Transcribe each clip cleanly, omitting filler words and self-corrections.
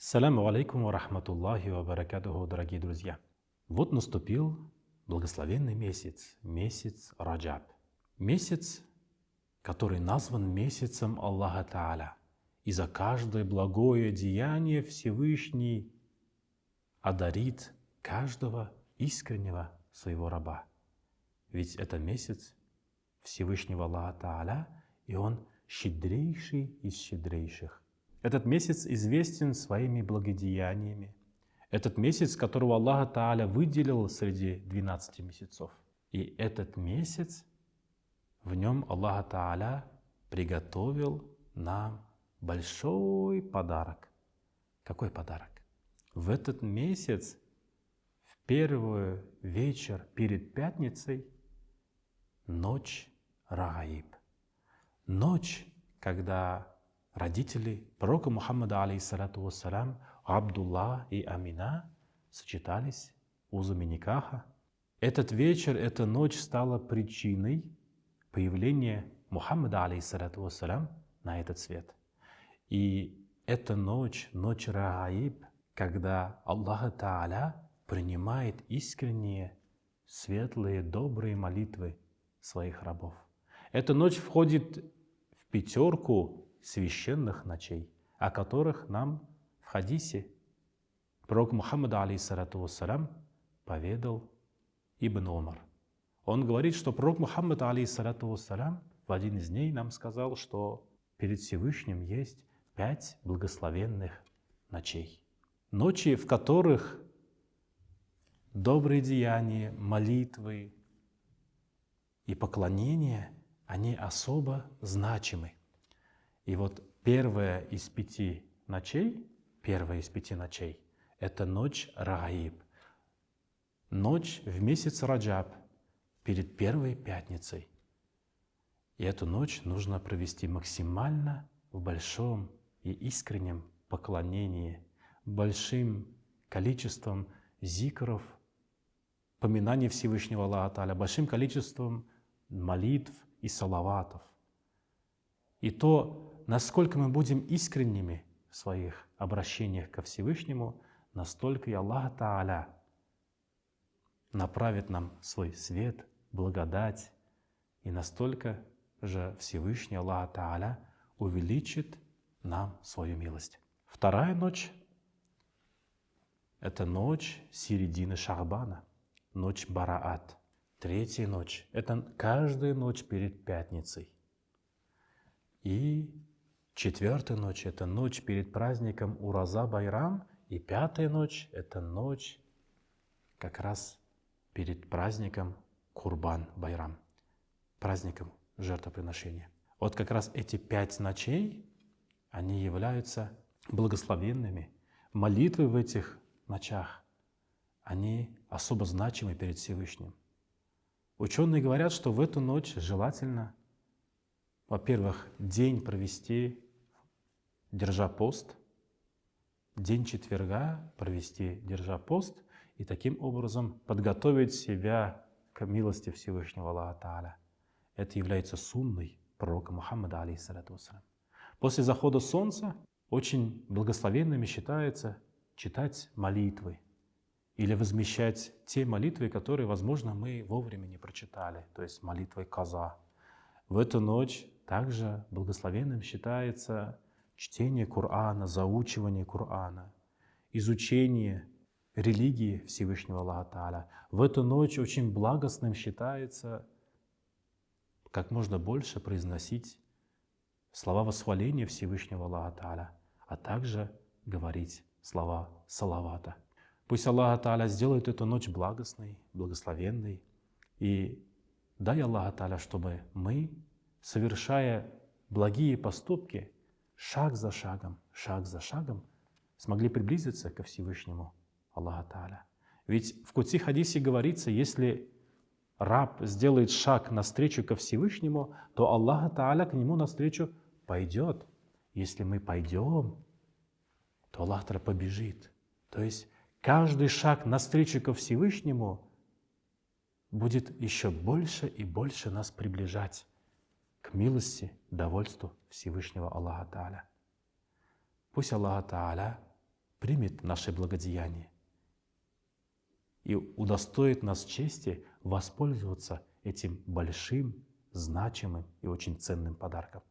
Саляму алейкум ва рахматуллахи ва баракатуху, дорогие друзья. Вот наступил благословенный месяц, месяц Раджаб. Месяц, который назван месяцем Аллаха Тааля. И за каждое благое деяние Всевышний одарит каждого искреннего своего раба. Ведь это месяц Всевышнего Аллаха Тааля, и он щедрейший из щедрейших. Этот месяц известен своими благодеяниями. Этот месяц, которого Аллах Тааля выделил среди 12 месяцев. И этот месяц, в нем Аллах Тааля приготовил нам большой подарок. Какой подарок? В этот месяц, в первый вечер перед пятницей, ночь Рагаиб. Ночь, когда родители пророка Мухаммада, алейхиссалату вассалям, Абдулла и Амина сочетались узами никаха. Этот вечер, эта ночь стала причиной появления Мухаммада, алейхиссалату вассалям, на этот свет. И эта ночь, ночь Рагаиб, когда Аллах Тааля принимает искренние, светлые, добрые молитвы своих рабов. Эта ночь входит в пятерку священных ночей, о которых нам в хадисе пророк Мухаммад, алейхиссалату вассалям, поведал Ибн Умар. Он говорит, что пророк Мухаммад, алейхиссалату вассалям, в один из дней нам сказал, что перед Всевышним есть 5 благословенных ночей. Ночи, в которых добрые деяния, молитвы и поклонения, они особо значимы. И вот первая из 5 ночей, это ночь Рагаиб, ночь в месяц Раджаб, перед первой пятницей. И эту ночь нужно провести максимально в большом и искреннем поклонении, большим количеством зикров, поминаний Всевышнего Аллаха Тааля, большим количеством молитв и салаватов. И то, насколько мы будем искренними в своих обращениях ко Всевышнему, настолько и Аллах Тааля направит нам свой свет, благодать, и настолько же Всевышний Аллах Тааля увеличит нам свою милость. Вторая ночь – это ночь середины Шаабана, ночь Бараат. Третья ночь – это каждая ночь перед пятницей. И четвертая ночь – это ночь перед праздником Ураза Байрам. И пятая ночь – это ночь как раз перед праздником Курбан Байрам, праздником жертвоприношения. Вот как раз эти 5 ночей, они являются благословенными. Молитвы в этих ночах, они особо значимы перед Всевышним. Ученые говорят, что в эту ночь желательно, во-первых, день провести, держа пост, день четверга провести, держа пост, и таким образом подготовить себя к милости Всевышнего Аллаха Тааля. Это является сунной пророка Мухаммада, алейхиссалату вассалям. После захода солнца очень благословенными считается читать молитвы или возмещать те молитвы, которые, возможно, мы вовремя не прочитали, то есть молитвой каза. В эту ночь также благословенным считается чтение Корана, заучивание Корана, изучение религии Всевышнего Аллаха Тааля. В эту ночь очень благостным считается как можно больше произносить слова восхваления Всевышнего Аллаха Тааля, а также говорить слова салавата. Пусть Аллах Тааля сделает эту ночь благостной, благословенной. И дай Аллах Тааля, чтобы мы, совершая благие поступки, шаг за шагом, смогли приблизиться ко Всевышнему Аллаху Тааля. Ведь в Кудси хадисе говорится, если раб сделает шаг навстречу ко Всевышнему, то Аллах Тааля к нему навстречу пойдет. Если мы пойдем, то Аллах Тааля побежит. То есть каждый шаг навстречу ко Всевышнему будет еще больше и больше нас приближать к милости, довольству Всевышнего Аллаха Тааля. Пусть Аллах Тааля примет наши благодеяния и удостоит нас чести воспользоваться этим большим, значимым и очень ценным подарком.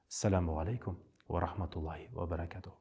Ассаляму алейкум ва рахматуллахи ва баракатуху.